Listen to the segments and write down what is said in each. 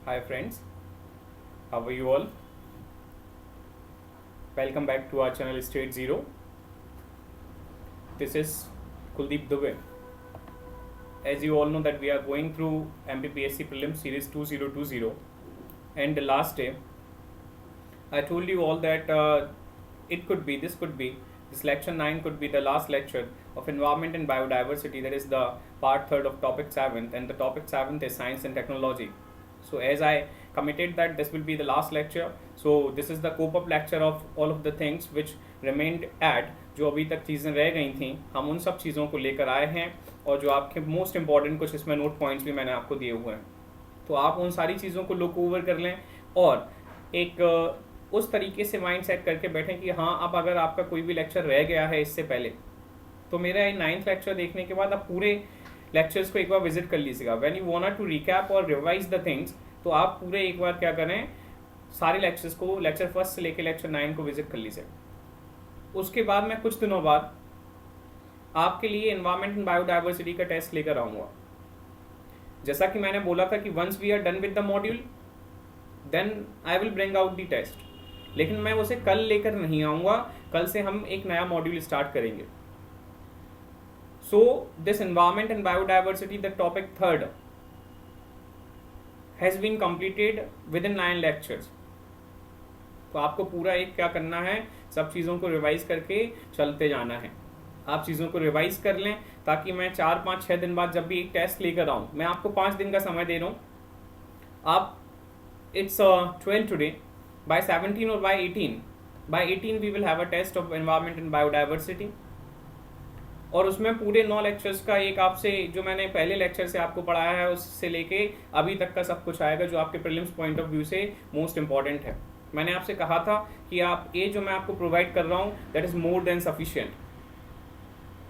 Hi friends, how are you all? Welcome back to our channel State Zero. This is Kuldeep Dubey. As you all know that we are going through MPPSC Prelims Series 2020, and the last day I told you all that this lecture 9 could be the last lecture of Environment and Biodiversity, that is the part 3rd of topic 7th, and the topic 7th is Science and Technology. So as I committed that this will be the last lecture, so this is the cope up lecture of all of the things which remained at, जो अभी तक चीज़ें रह गई थी हम उन सब चीज़ों को लेकर आए हैं, और जो आपके मोस्ट इंपॉर्टेंट कुछ इसमें नोट पॉइंट्स भी मैंने आपको दिए हुए हैं, तो आप उन सारी चीज़ों को लुक ओवर कर लें और एक उस तरीके से माइंड सेट करके बैठें कि हाँ, अब अगर आपका कोई भी लेक्चर रह गया है इससे पहले, तो मेरा ये 9th लेक्चर देखने के बाद आप पूरे लेक्चर्स को एक बार विजिट कर लीजिएगा. When you want to recap और रिवाइज द थिंग्स, तो आप पूरे एक बार क्या करें, सारे लेक्चर्स को लेक्चर 1 से लेकर लेक्चर 9 को विजिट कर लीजिए. उसके बाद मैं कुछ दिनों बाद आपके लिए एनवायरमेंट एंड बायोडाइवर्सिटी का टेस्ट लेकर आऊँगा. जैसा कि मैंने बोला था कि once we are done with the module then I will bring out the test, लेकिन मैं उसे कल लेकर नहीं आऊँगा. कल से हम एक नया मॉड्यूल स्टार्ट करेंगे. So this environment and biodiversity, the topic 3rd, has been completed within 9 lectures. तो आपको पूरा एक क्या करना है, सब चीज़ों को रिवाइज करके चलते जाना है. आप चीज़ों को रिवाइज कर लें ताकि मैं 4, 5, 6 दिन बाद जब भी एक टेस्ट लेकर आऊँ, मैं आपको 5 दिन का समय दे रहा हूँ. आप it's 12 today, by 17 or by 18 we will have a test of environment and biodiversity. और उसमें पूरे 9 लेक्चर्स का एक आपसे जो मैंने पहले लेक्चर से आपको पढ़ाया है उससे लेके अभी तक का सब कुछ आएगा जो आपके प्रीलिम्स पॉइंट ऑफ व्यू से मोस्ट इंपॉर्टेंट है. मैंने आपसे कहा था कि आप ये जो मैं आपको प्रोवाइड कर रहा हूँ that is more than sufficient.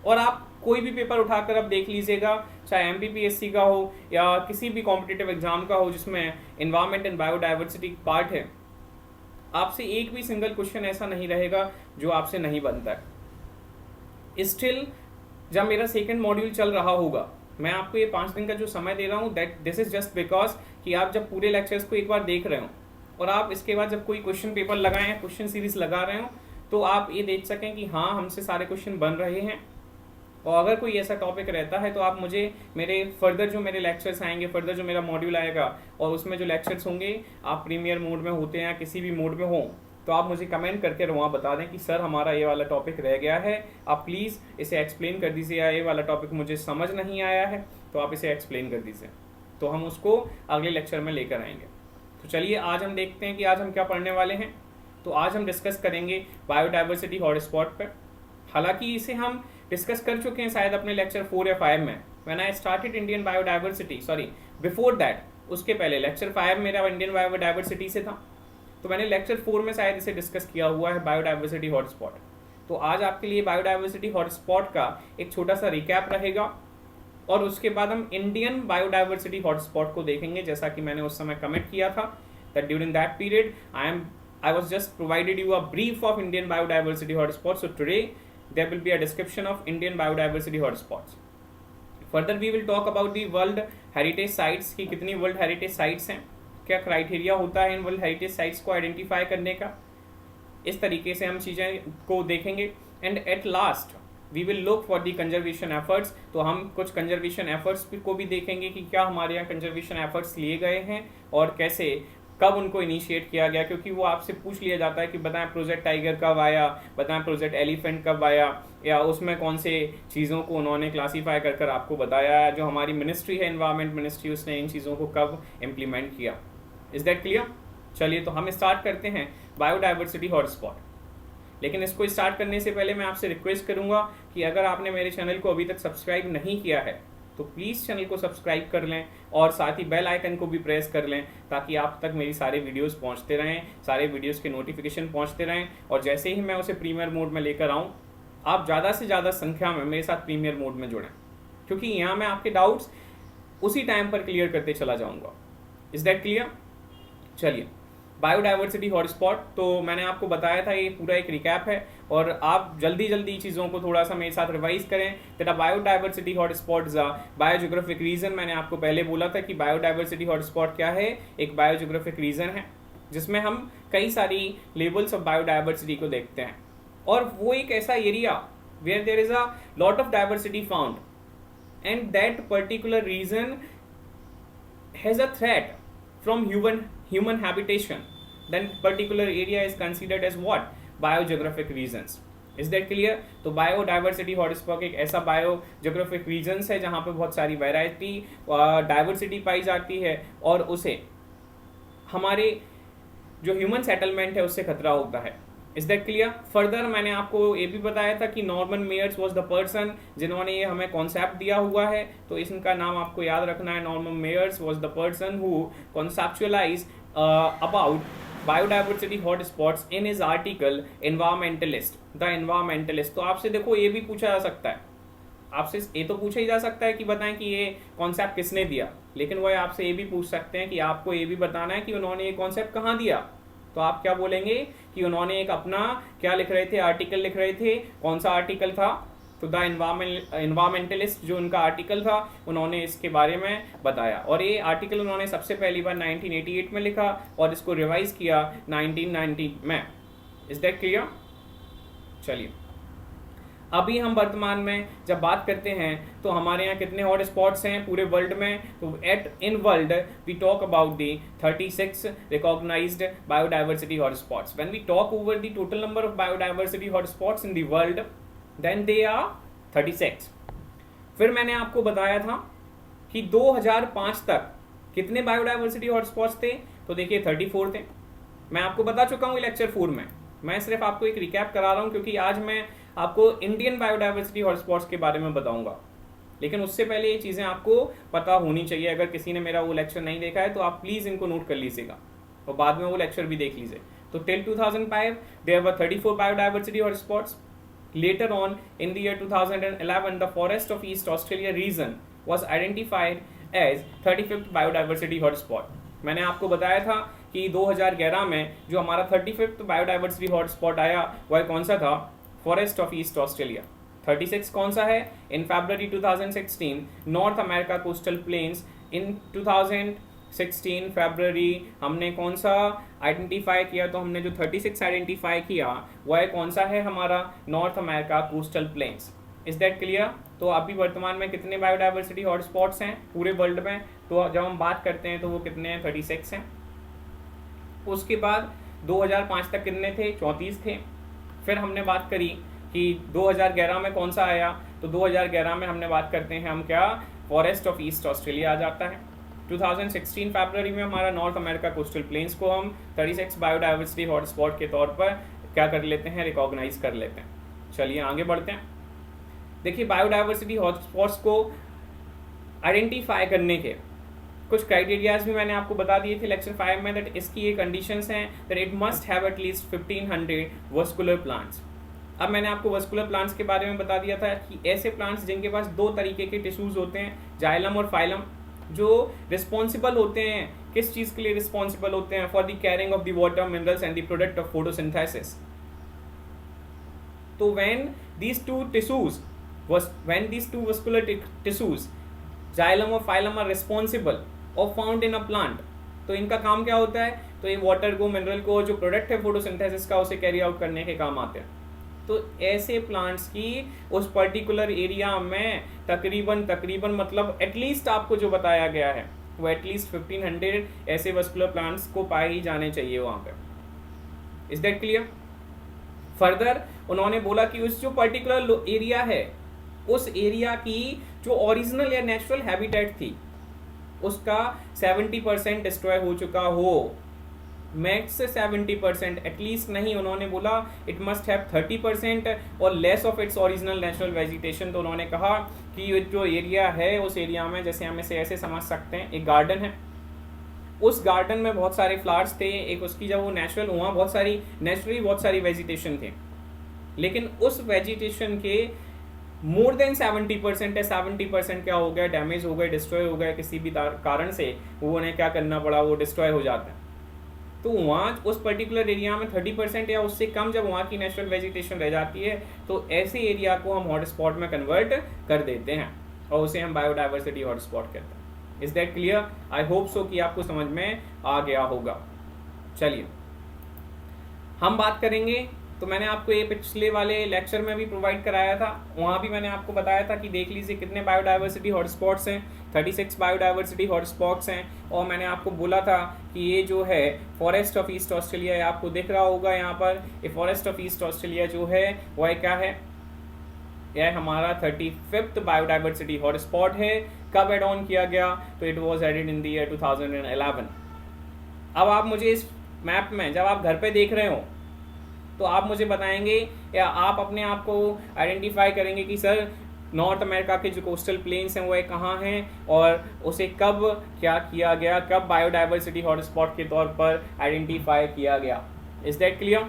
और आप कोई भी पेपर उठाकर अब देख लीजिएगा, चाहे MPPSC का हो या किसी भी कॉम्पिटिटिव एग्जाम का हो जिसमें एनवायरमेंट एंड बायोडाइवर्सिटी पार्ट है, आपसे एक भी सिंगल क्वेश्चन ऐसा नहीं रहेगा जो आपसे नहीं बनता है. स्टिल जब मेरा सेकंड मॉड्यूल चल रहा होगा, मैं आपको ये 5 दिन का जो समय दे रहा हूँ that this is just because कि आप जब पूरे लेक्चर्स को एक बार देख रहे हो और आप इसके बाद जब कोई क्वेश्चन पेपर लगाएं, क्वेश्चन सीरीज लगा रहे हो, तो आप ये देख सकें कि हाँ, हमसे सारे क्वेश्चन बन रहे हैं. और अगर कोई ऐसा टॉपिक रहता है तो आप मुझे मेरे फर्दर जो मेरे लेक्चर्स आएंगे, फर्दर जो मेरा मॉड्यूल आएगा और उसमें जो लेक्चर्स होंगे, आप प्रीमियर मोड में होते हैं या किसी भी मोड में हो, तो आप मुझे कमेंट करके वहाँ बता दें कि सर हमारा ये वाला टॉपिक रह गया है, आप प्लीज़ इसे एक्सप्लेन कर दीजिए, या ये वाला टॉपिक मुझे समझ नहीं आया है तो आप इसे एक्सप्लेन कर दीजिए, तो हम उसको अगले लेक्चर में लेकर आएंगे. तो चलिए आज हम देखते हैं कि आज हम क्या पढ़ने वाले हैं. तो आज हम डिस्कस करेंगे बायोडाइवर्सिटी हॉटस्पॉट पर. हालांकि इसे हम डिस्कस कर चुके हैं शायद अपने लेक्चर 4 या 5 में, when I started Indian biodiversity, sorry before that, उसके पहले लेक्चर 5 मेरा इंडियन बायोडाइवर्सिटी से था, तो मैंने लेक्चर 4 में शायद इसे डिस्कस किया हुआ है, बायोडाइवर्सिटी हॉटस्पॉट. तो आज आपके लिए बायोडाइवर्सिटी हॉटस्पॉट का एक छोटा सा रिकैप रहेगा और उसके बाद हम इंडियन बायोडाइवर्सिटी हॉटस्पॉट को देखेंगे. जैसा कि मैंने उस समय कमेंट किया था that during that period I was just provided you a brief of Indian biodiversity hotspots. So today there will be a description of Indian biodiversity hotspots. Further we will talk about the World Heritage Sites कि कितनी World Heritage Sites हैं, क्या criteria होता है इन world heritage sites को identify करने का. इस तरीके से हम चीज़ें को देखेंगे. And at last we will look for the conservation efforts. तो हम कुछ कंजर्वेशन एफर्ट्स को भी देखेंगे कि क्या हमारे यहाँ कंजर्वेशन एफर्ट्स लिए गए हैं और कैसे, कब उनको इनिशिएट किया गया, क्योंकि वो आपसे पूछ लिया जाता है कि बताएं प्रोजेक्ट टाइगर कब आया, बताएं प्रोजेक्ट एलिफेंट कब आया, या उसमें कौन से चीज़ों को उन्होंने क्लासीफाई कर कर आपको बताया. जो हमारी मिनिस्ट्री है एनवायरमेंट मिनिस्ट्री, उसने इन चीज़ों को कब इम्प्लीमेंट किया. Is that clear? चलिए तो हम स्टार्ट करते हैं बायोडाइवर्सिटी हॉटस्पॉट. लेकिन इसको स्टार्ट करने से पहले मैं आपसे रिक्वेस्ट करूंगा कि अगर आपने मेरे चैनल को अभी तक सब्सक्राइब नहीं किया है तो प्लीज़ चैनल को सब्सक्राइब कर लें और साथ ही बेल आइकन को भी प्रेस कर लें ताकि आप तक मेरी सारे वीडियोस पहुंचते रहें, सारे वीडियोस के नोटिफिकेशन पहुंचते रहें. और जैसे ही मैं उसे प्रीमियर मोड में लेकर आऊँ, आप ज़्यादा से ज़्यादा संख्या में मेरे साथ प्रीमियर मोड में जुड़ें, क्योंकि यहाँ मैं आपके डाउट्स उसी टाइम पर क्लियर करते चला जाऊँगा. Is that clear? चलिए बायोडाइवर्सिटी हॉटस्पॉट, तो मैंने आपको बताया था, ये पूरा एक रिकैप है और आप जल्दी जल्दी चीज़ों को थोड़ा सा मेरे साथ रिवाइज करें। That biodiversity hotspots biogeographic region. मैंने आपको पहले बोला था कि बायोडाइवर्सिटी हॉटस्पॉट क्या है, एक बायोजियोग्राफिक रीजन है जिसमें हम कई सारी लेवल्स ऑफ बायोडाइवर्सिटी को देखते हैं, और वो एक ऐसा area where there is a lot of diversity found and that particular region has a threat from human habitation, then particular area is considered as what? Biogeographic regions. Is that clear? तो biodiversity hotspot एक ऐसा biogeographic regions है जहाँ पे बहुत सारी variety diversity पाई जाती है और उसे हमारे जो ह्यूमन सेटलमेंट है उससे खतरा होता है। Is that clear? फर्दर मैंने आपको ये भी बताया था कि Norman Myers was the person जिन्होंने ये हमें कॉन्सेप्ट दिया हुआ है, तो इसका नाम आपको याद रखना है। Norman Myers was the person who conceptualize about biodiversity hotspots in his article Environmentalist, The Environmentalist। तो आपसे देखो ये भी पूछा जा सकता है, आपसे ये तो पूछा ही जा सकता है कि बताएं कि ये कॉन्सेप्ट किसने दिया, लेकिन वह आपसे ये भी पूछ सकते हैं कि आपको ये भी बताना है कि उन्होंने ये कॉन्सेप्ट कहाँ दिया। तो आप क्या बोलेंगे कि उन्होंने एक अपना क्या लिख रहे थे, आर्टिकल लिख रहे थे। कौन सा आर्टिकल था? तो द एनवायरमेंटलिस्ट जो उनका आर्टिकल था, उन्होंने इसके बारे में बताया, और ये आर्टिकल उन्होंने सबसे पहली बार 1988 में लिखा और इसको रिवाइज किया 1990 में। Is that clear? चलिए, अभी हम वर्तमान में जब बात करते हैं तो हमारे यहाँ कितने हॉट स्पॉट्स हैं पूरे वर्ल्ड में? तो in world we talk about the 36 recognized biodiversity hot spots. When we talk over the total number of biodiversity hot spots in the world, then they are 36। फिर मैंने आपको बताया था कि 2005 तक कितने बायोडाइवर्सिटी हॉटस्पॉट्स थे? तो देखिए 34 थे। मैं आपको बता चुका हूँ लेक्चर 4 में, मैं सिर्फ आपको एक रिकैप करा रहा हूँ क्योंकि आज मैं आपको इंडियन बायोडाइवर्सिटी हॉटस्पॉट्स के बारे में बताऊंगा, लेकिन उससे पहले ये चीज़ें आपको पता होनी चाहिए। अगर किसी ने मेरा वो लेक्चर नहीं देखा है तो आप प्लीज़ इनको नोट कर लीजिएगा और बाद में वो लेक्चर भी देख लीजिए। तो till 2005 there were 34 biodiversity hotspots. Later on, in the year 2011, the forest of East Australia region was identified as 35th biodiversity hotspot. मैंने आपको बताया था कि 2011 में जो हमारा 35th biodiversity hotspot आया वह कौन सा था? Forest of east Australia. 36 कौन सा है? In February 2016 North America coastal plains. In 2016 फरवरी हमने कौन सा आइडेंटिफाई किया? तो हमने जो 36 आइडेंटिफाई किया वह कौन सा है? हमारा north America coastal planes. Is that clear? तो अभी वर्तमान में कितने बायोडाइवर्सिटी हॉटस्पॉट्स हैं पूरे वर्ल्ड में? तो जब हम बात करते हैं तो वो कितने हैं? 36 हैं। उसके बाद 2005 तक कितने थे? 34 थे। फिर हमने बात करी कि 2011 में कौन सा आया? तो 2011 में हमने बात करते हैं हम क्या? फॉरेस्ट ऑफ ईस्ट ऑस्ट्रेलिया आ जाता है। 2016 फरवरी में हमारा नॉर्थ अमेरिका कोस्टल प्लेन्स को हम 36 बायोडाइवर्सिटी हॉटस्पॉट के तौर पर क्या कर लेते हैं? रिकॉग्नाइज कर लेते हैं। चलिए आगे बढ़ते हैं। देखिए, बायोडाइवर्सिटी हॉटस्पॉट्स को आइडेंटिफाई करने के कुछ क्राइटेरियाज भी मैंने आपको बता दिए थे लेक्चर 5 में। दैट इसकी ये कंडीशंस हैं that it must have at least 1500 vascular plants. अब मैंने आपको वस्कुलर प्लांट्स के बारे में बता दिया था कि ऐसे प्लांट्स जिनके पास दो तरीके के टिश्यूज होते हैं, जाइलम और फाइलम, जो रिस्पॉन्सिबल होते हैं किस चीज़ के लिए रिस्पॉन्सिबल होते हैं? For the carrying of the water, minerals and the product of photosynthesis. तो when these two vascular tissues, xylem और phylum are responsible or found in a plant, तो इनका काम क्या होता है? तो ये वाटर को, मिनरल को, जो प्रोडक्ट है फोटोसिंथेसिस का, उसे कैरी आउट करने के काम आते हैं। तो ऐसे प्लांट्स की उस पर्टिकुलर एरिया में तकरीबन मतलब एटलीस्ट आपको जो बताया गया है वो एटलीस्ट 1500 ऐसे वस्कुलर प्लांट्स को पाए ही जाने चाहिए वहाँ पे। Is that clear? फर्दर उन्होंने बोला कि उस जो पर्टिकुलर एरिया है, उस एरिया की जो ओरिजिनल या नेचुरल हैबिटेट थी उसका 70% डिस्ट्रॉय हो चुका हो। मैक्स से 70% एटलीस्ट नहीं, उन्होंने बोला इट मस्ट हैव 30% और less of its original natural vegetation. तो उन्होंने कहा कि जो एरिया है उस एरिया में, जैसे हम इसे ऐसे समझ सकते हैं, एक गार्डन है, उस गार्डन में बहुत सारे फ्लावर्स थे, एक उसकी जब वो नेचुरल हुआ बहुत सारी वेजिटेशन थे, लेकिन उस वेजिटेशन के मोर देन 70% है, 70% क्या हो गया? डैमेज हो गए, डिस्ट्रॉय हो गए किसी भी कारण से, वो उन्हें क्या करना पड़ा? वो डिस्ट्रॉय हो जाता है। तो वहाँ उस पर्टिकुलर एरिया में 30% या उससे कम जब वहाँ की नेचुरल वेजिटेशन रह जाती है तो ऐसे एरिया को हम हॉटस्पॉट में कन्वर्ट कर देते हैं और उसे हम बायोडाइवर्सिटी हॉटस्पॉट कहते हैं। Is that clear? I hope so कि आपको समझ में आ गया होगा। चलिए हम बात करेंगे, तो मैंने आपको ये पिछले वाले लेक्चर में भी प्रोवाइड कराया था, वहाँ भी मैंने आपको बताया था कि देख लीजिए कितने बायोडाइवर्सिटी हॉटस्पॉट्स हैं, 36 बायोडाइवर्सिटी हॉटस्पॉट्स हैं। और मैंने आपको बोला था कि ये जो है फॉरेस्ट ऑफ ईस्ट ऑस्ट्रेलिया, ये आपको दिख रहा होगा यहाँ पर, ये फॉरेस्ट ऑफ ईस्ट ऑस्ट्रेलिया जो है वह क्या है, यह हमारा 35th बायोडाइवर्सिटी हॉटस्पॉट है। कब एड ऑन किया गया? तो it was added in the year 2011। अब आप मुझे इस मैप में जब आप घर पे देख रहे हो तो आप मुझे बताएंगे या आप अपने आप को आइडेंटिफाई करेंगे कि सर नॉर्थ अमेरिका के जो कोस्टल प्लेन्स हैं वो कहाँ हैं और उसे कब क्या किया गया, कब बायोडाइवर्सिटी हॉटस्पॉट के तौर पर आइडेंटिफाई किया गया। Is that clear?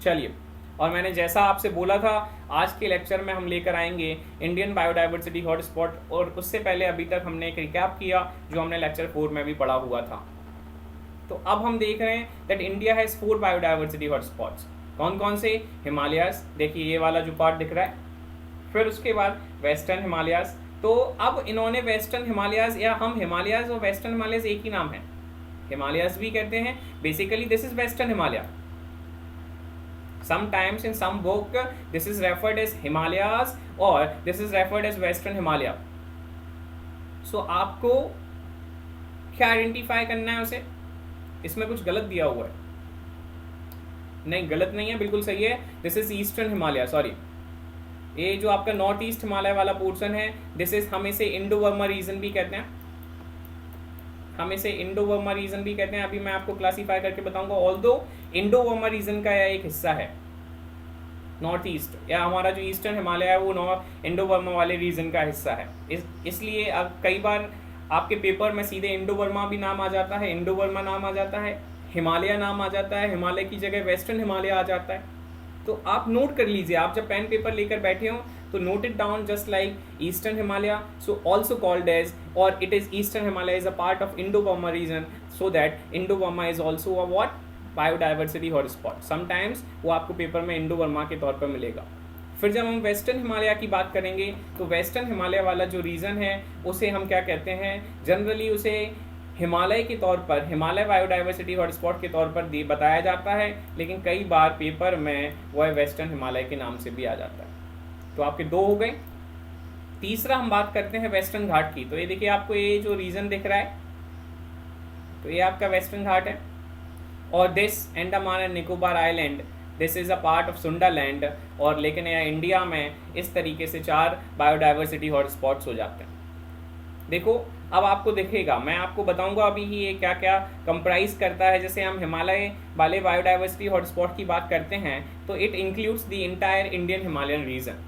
चलिए, और मैंने जैसा आपसे बोला था आज के लेक्चर में हम लेकर आएंगे इंडियन बायोडाइवर्सिटी हॉटस्पॉट, और उससे पहले अभी तक हमने एक रिकैप किया जो हमने लेक्चर 4 में भी पढ़ा हुआ था। तो अब हम देख रहे हैं that India has 4 biodiversity hotspots. कौन कौन से? हिमालयास, देखिए ये वाला जो पार्ट दिख रहा है, फिर उसके बाद वेस्टर्न हिमालयास। तो अब इन्होंने वेस्टर्न हिमालयास, या हम हिमालयास और वेस्टर्न हिमालयास एक ही नाम है, हिमालयास भी कहते हैं। Basically this is western Himalaya, sometimes in some book this is referred as Himalayas or this is referred as Western Himalaya। so आपको क्या आइडेंटिफाई करना है उसे? इसमें कुछ गलत दिया हुआ है? नहीं, गलत नहीं है, बिल्कुल सही है। This is eastern Himalaya, sorry, ये जो आपका नॉर्थ ईस्ट हिमालय वाला पोर्शन है, दिस इज, हम इसे इंडो वर्मा रीजन भी कहते हैं, हम इसे इंडो वर्मा रीजन भी कहते हैं। अभी मैं आपको क्लासीफाई करके बताऊंगा। ऑल्दो इंडो वर्मा रीजन का यह एक हिस्सा है, नॉर्थ ईस्ट या हमारा जो ईस्टर्न हिमालय है वो इंडो वर्मा वाले रीजन का हिस्सा है। इसलिए अब कई बार आपके पेपर में सीधे इंडो वर्मा भी नाम आ जाता है, इंडो वर्मा नाम आ जाता है, हिमालय नाम आ जाता है, हिमालय की जगह वेस्टर्न हिमालय आ जाता है। तो आप नोट कर लीजिए, आप जब पेन पेपर लेकर बैठे हो तो note it down just like eastern Himalaya, so also called as, और it is eastern Himalaya is a part of Indo Burma region, so that Indo Burma is also a what, biodiversity hotspot. Sometimes वो आपको paper में Indo Verma के तौर पर मिलेगा। फिर जब हम वेस्टर्न हिमालय की बात करेंगे तो वेस्टर्न हिमालय वाला जो रीजन है उसे हम क्या कहते हैं, जनरली उसे हिमालय के तौर पर, हिमालय बायोडाइवर्सिटी हॉटस्पॉट के तौर पर बताया जाता है, लेकिन कई बार पेपर में वह वेस्टर्न हिमालय के नाम से भी आ जाता है। तो आपके 2 हो गए। तीसरा हम बात करते हैं वेस्टर्न घाट की। तो ये देखिए आपको ये जो रीजन दिख रहा है, तो ये आपका वेस्टर्न घाट है, और this Andaman and Nicobar island, this is a part of Sundaland. और लेकिन यह इंडिया में इस तरीके से 4 बायोडाइवर्सिटी हॉटस्पॉट्स हो जाते हैं। देखो अब आपको दिखेगा, मैं आपको बताऊंगा अभी ही ये क्या क्या कंप्राइज करता है। जैसे हम हिमालय वाले बायोडाइवर्सिटी हॉटस्पॉट की बात करते हैं तो it includes the entire Indian Himalayan region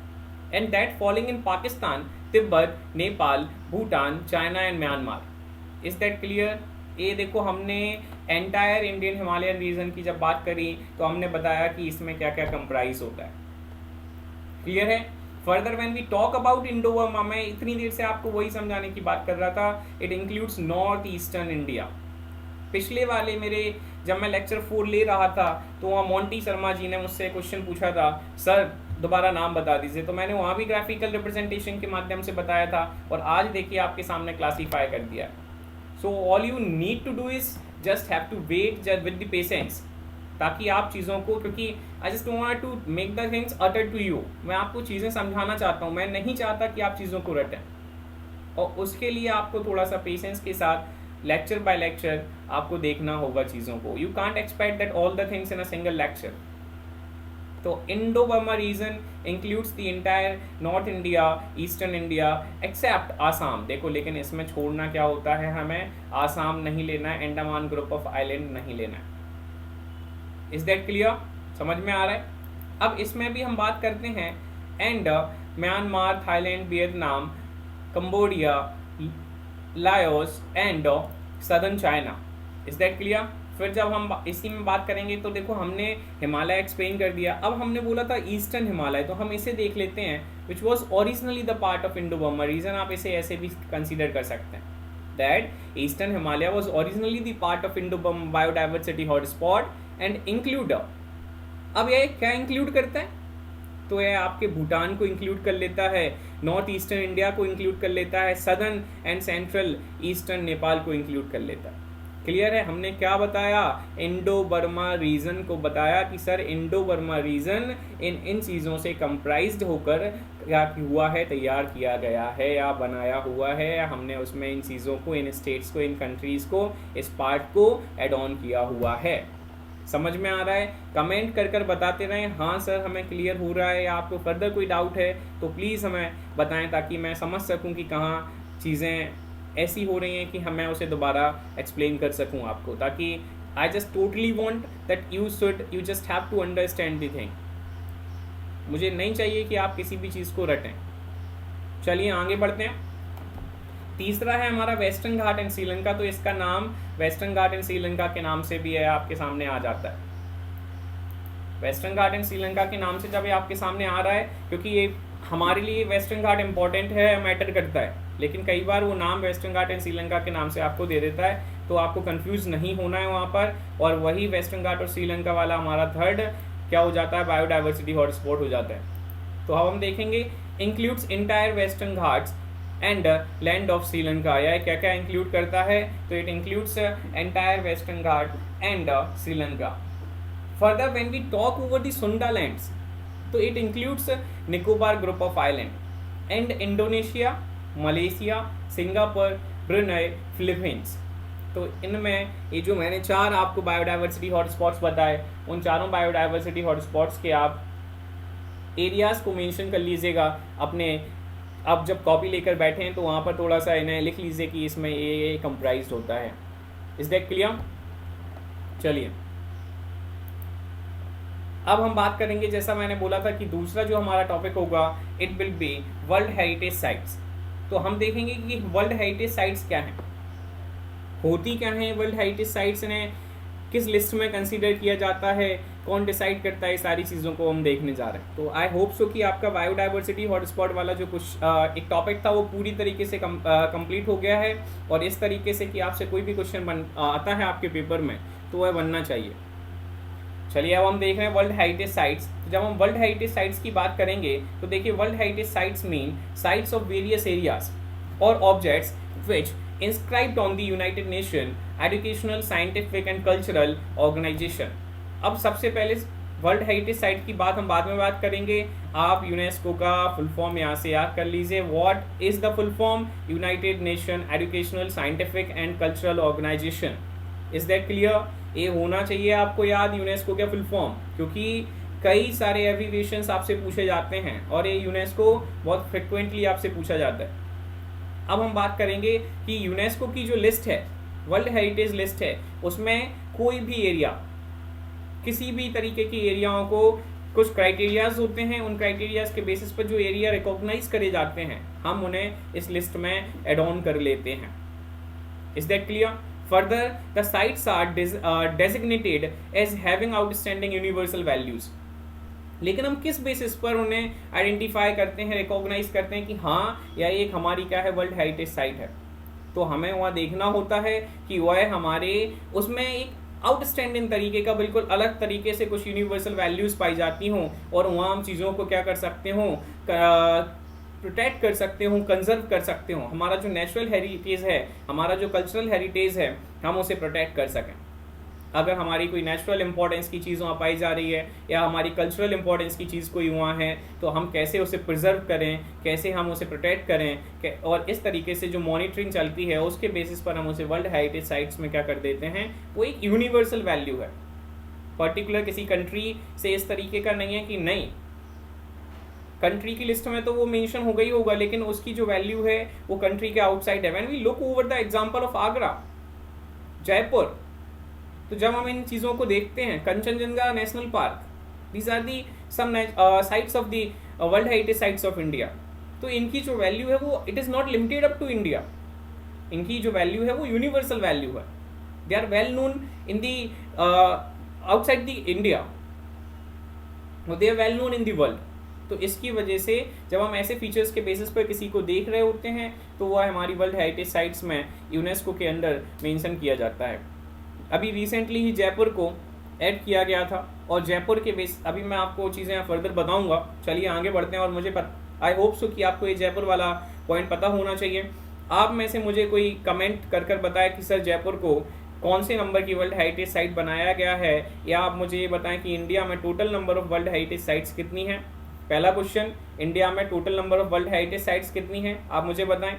and that falling in Pakistan, Tibet, Nepal, Bhutan, China and Myanmar. Is that clear? ये देखो हमने एंटायर इंडियन हिमालयन रीजन की जब बात करी तो हमने बताया कि इसमें क्या क्या कंप्राइज होता है। क्लियर है? Further when we talk about Indo Burma, मैं इतनी देर से आपको वही समझाने की बात कर रहा था, it includes north eastern India. पिछले वाले मेरे जब मैं लेक्चर 4 ले रहा था तो वहाँ मोंटी शर्मा जी ने मुझसे क्वेश्चन पूछा था, सर दोबारा नाम बता दीजिए, तो मैंने वहाँ भी ग्राफिकल रिप्रेजेंटेशन के माध्यम से बताया था, और आज देखिए आपके सामने क्लासीफाई कर दिया। So all you need to do is just have to wait with the patience, ताकि आप चीज़ों को, क्योंकि I just want to make the things utter to you, मैं आपको चीज़ें समझाना चाहता हूँ, मैं नहीं चाहता कि आप चीज़ों को रटें, और उसके लिए आपको थोड़ा सा पेशेंस के साथ लेक्चर बाय लेक्चर आपको देखना होगा चीज़ों को। You can't expect that all the things in a single lecture. तो Indo Burma region includes the entire north India, eastern India except Assam. देखो लेकिन इसमें छोड़ना क्या होता है, हमें आसाम नहीं लेना है, अंडमान ग्रुप ऑफ आइलैंड नहीं लेना है। Is that clear? समझ में आ रहा है? अब इसमें भी हम बात करते हैं and Myanmar, Thailand, Vietnam, Cambodia, Laos and southern China. Is that clear? फिर जब हम इसी में बात करेंगे तो देखो हमने हिमालय एक्सप्लेन कर दिया, अब हमने बोला था ईस्टर्न हिमालय, तो हम इसे देख लेते हैं, which was originally the part of Indo Burma region. आप इसे ऐसे भी कंसिडर कर सकते हैं। that Eastern Himalaya was originally the part of Indo-Burma biodiversity hotspot and include, अब ये क्या इंक्लूड करता है, तो ये आपके भूटान को इंक्लूड कर लेता है, नॉर्थ ईस्टर्न इंडिया को इंक्लूड कर लेता है, southern and central eastern Nepal को इंक्लूड कर लेता है। क्लियर है? हमने क्या बताया, इंडो बर्मा रीजन को बताया कि सर इंडो बर्मा रीजन इन चीज़ों से कंप्राइज्ड होकर क्या हुआ है, तैयार किया गया है या बनाया हुआ है, या हमने उसमें इन चीज़ों को, इन स्टेट्स को, इन कंट्रीज़ को, इस पार्ट को एड ऑन किया हुआ है। समझ में आ रहा है? कमेंट कर कर बताते रहें, हाँ सर हमें क्लियर हो रहा है, या आपको फर्दर कोई डाउट है तो प्लीज़ हमें बताएं ताकि मैं समझ सकूं कि कहाँ चीज़ें ऐसी हो रही हैं कि मैं उसे दोबारा एक्सप्लेन कर सकूं आपको, ताकि I just totally want that you just have to understand the thing. मुझे नहीं चाहिए कि आप किसी भी चीज़ को रटें। चलिए आगे बढ़ते हैं। तीसरा है हमारा वेस्टर्न घाट एंड श्रीलंका। तो इसका नाम वेस्टर्न घाट एंड श्रीलंका के नाम से भी है, आपके सामने आ जाता है। वेस्टर्न घाट एंड श्रीलंका के नाम से जब ये आपके सामने आ रहा है, क्योंकि ये हमारे लिए वेस्टर्न घाट इंपॉर्टेंट है, मैटर करता है, लेकिन कई बार वो नाम वेस्टर्न घाट एंड श्रीलंका के नाम से आपको दे देता है, तो आपको कंफ्यूज नहीं होना है वहाँ पर। और वही वेस्टर्न घाट और श्रीलंका वाला हमारा थर्ड क्या हो जाता है, बायोडाइवर्सिटी हॉटस्पॉट हो जाता है। तो अब हम देखेंगे includes entire Western Ghats and land of Sri Lanka. यह क्या क्या इंक्लूड करता है, तो it includes entire Western Ghat and Sri Lanka. Further when we talk over the Sunda lands, तो it includes Nicobar group of island and Indonesia, Malaysia, Singapore, Brunei, Philippines. तो इनमें ये जो मैंने चार आपको बायोडाइवर्सिटी हॉटस्पॉट्स बताए, उन चारों बायोडाइवर्सिटी हॉटस्पॉट्स के आप एरियाज़ को मेंशन कर लीजिएगा अपने, आप जब कॉपी लेकर बैठे हैं तो वहाँ पर थोड़ा सा इन्हें लिख लीजिए कि इसमें ये कंप्राइज्ड होता है। Is that clear? चलिए अब हम बात करेंगे, जैसा मैंने बोला था कि दूसरा जो हमारा टॉपिक होगा it will B world heritage sites. तो हम देखेंगे कि वर्ल्ड हेरिटेज साइट्स क्या हैं, होती क्या हैं वर्ल्ड हेरिटेज साइट्स, इन्हें किस लिस्ट में कंसीडर किया जाता है, कौन डिसाइड करता है, सारी चीज़ों को हम देखने जा रहे हैं। तो आई होप सो कि आपका बायोडाइवर्सिटी हॉटस्पॉट वाला जो कुछ एक टॉपिक था वो पूरी तरीके से कंप्लीट हो गया है, और इस तरीके से कि आपसे कोई भी क्वेश्चन आता है आपके पेपर में तो वह बनना चाहिए। चलिए अब हम देख रहे हैं वर्ल्ड हेरिटेज साइट्स। तो जब हम वर्ल्ड हेरिटेज साइट्स की बात करेंगे तो देखिए world heritage sites mean sites of various areas और objects which inscribed on the United Nations Educational, Scientific and Cultural Organization। अब सबसे पहले वर्ल्ड हेरिटेज साइट की बात हम बाद में बात करेंगे। आप यूनेस्को का फुल फॉर्म यहाँ से याद कर लीजिए। What is the full form? United Nation Educational, Scientific and Cultural Organization. Is that clear? ये होना चाहिए आपको याद यूनेस्को का फुल फॉर्म, क्योंकि कई सारे एब्रिविएशंस आपसे पूछे जाते हैं और ये यूनेस्को बहुत फ्रिक्वेंटली आपसे पूछा जाता है। अब हम बात करेंगे कि यूनेस्को की जो लिस्ट है, वर्ल्ड हेरिटेज लिस्ट है, उसमें कोई भी एरिया, किसी भी तरीके की एरियाओं को कुछ क्राइटेरियाज होते हैं, उन क्राइटेरियाज के बेसिस पर जो एरिया रिकॉग्नाइज करे जाते हैं हम उन्हें इस लिस्ट में एड ऑन कर लेते हैं। Is that clear? Further the sites are designated as having outstanding universal values. लेकिन हम किस बेसिस पर उन्हें आइडेंटिफाई करते हैं, रिकॉग्नाइज करते हैं कि हाँ या एक हमारी क्या है, वर्ल्ड हेरिटेज साइट है। तो हमें वहाँ देखना होता है कि वह हमारे उसमें एक आउटस्टैंडिंग तरीके का, बिल्कुल अलग तरीके से कुछ यूनिवर्सल वैल्यूज पाई जाती हों, और वहाँ हम चीज़ों को क्या कर सकते हों, प्रोटेक्ट कर सकते हो, कंजर्व कर सकते हो। हमारा जो नेचुरल हेरिटेज है, हमारा जो कल्चरल हेरिटेज है, हम उसे प्रोटेक्ट कर सकें। अगर हमारी कोई नेचुरल इंपॉर्टेंस की चीज़ वहाँ पाई जा रही है या हमारी कल्चरल इंपॉर्टेंस की चीज़ कोई वहाँ है, तो हम कैसे उसे प्रिजर्व करें, कैसे हम उसे प्रोटेक्ट करें, और इस तरीके से जो मॉनिटरिंग चलती है उसके बेसिस पर हम उसे वर्ल्ड हेरिटेज साइट्स में क्या कर देते हैं, वो एक यूनिवर्सल वैल्यू है। पर्टिकुलर किसी कंट्री से इस तरीके का नहीं है कि नहीं, कंट्री की लिस्ट में तो वो मेंशन होगा ही होगा, लेकिन उसकी जो वैल्यू है वो कंट्री के आउटसाइड है। When we look over the example of Agra, Jaipur, तो जब हम इन चीज़ों को देखते हैं, Kanchenjunga national park, these are the some sites of the world heritage sites of India. तो इनकी जो वैल्यू है वो it is not limited up to India, इनकी जो वैल्यू है वो यूनिवर्सल वैल्यू है। They are well known in the outside the India, they are well known in the world. तो इसकी वजह से जब हम ऐसे फीचर्स के बेसिस पर किसी को देख रहे होते हैं तो वह हमारी वर्ल्ड हेरिटेज साइट्स में यूनेस्को के अंडर मेंशन किया जाता है। अभी रिसेंटली ही जयपुर को ऐड किया गया था और जयपुर के बेस अभी मैं आपको चीज़ें फर्दर बताऊंगा। चलिए आगे बढ़ते हैं और मुझे आई होप सो कि आपको ये जयपुर वाला पॉइंट पता होना चाहिए। आप में से मुझे कोई कमेंट कर कर बताएं कि सर जयपुर को कौन से नंबर की वर्ल्ड हेरिटेज साइट बनाया गया है, या आप मुझे ये बताएं कि इंडिया में total number of world heritage sites कितनी है। पहला क्वेश्चन, इंडिया में total number of world heritage sites कितनी है, आप मुझे बताएं।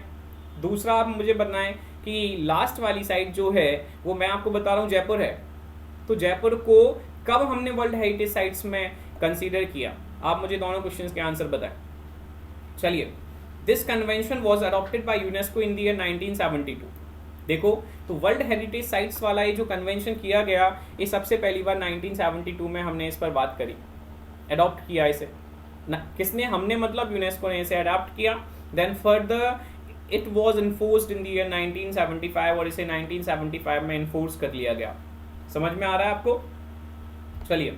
दूसरा, आप मुझे बताएं कि लास्ट वाली साइट जो है वो मैं आपको बता रहा हूँ जयपुर है, तो जयपुर को कब हमने वर्ल्ड हेरिटेज साइट्स में कंसीडर किया। आप मुझे दोनों क्वेश्चंस के आंसर बताएं। चलिए, this convention was adopted by UNESCO in the year 1972। देखो, तो वर्ल्ड हेरिटेज साइट्स वाला ये जो कन्वेंशन किया गया, ये सबसे पहली बार 1972 में हमने इस पर बात करी, अडॉप्ट किया इसे किसने, हमने मतलब यूनेस्को ने इसे अडॉप्ट किया। Then further it was enforced in the year 1975 और इसे 1975 में इन्फोर्स कर लिया गया। समझ में आ रहा है आपको। चलिए,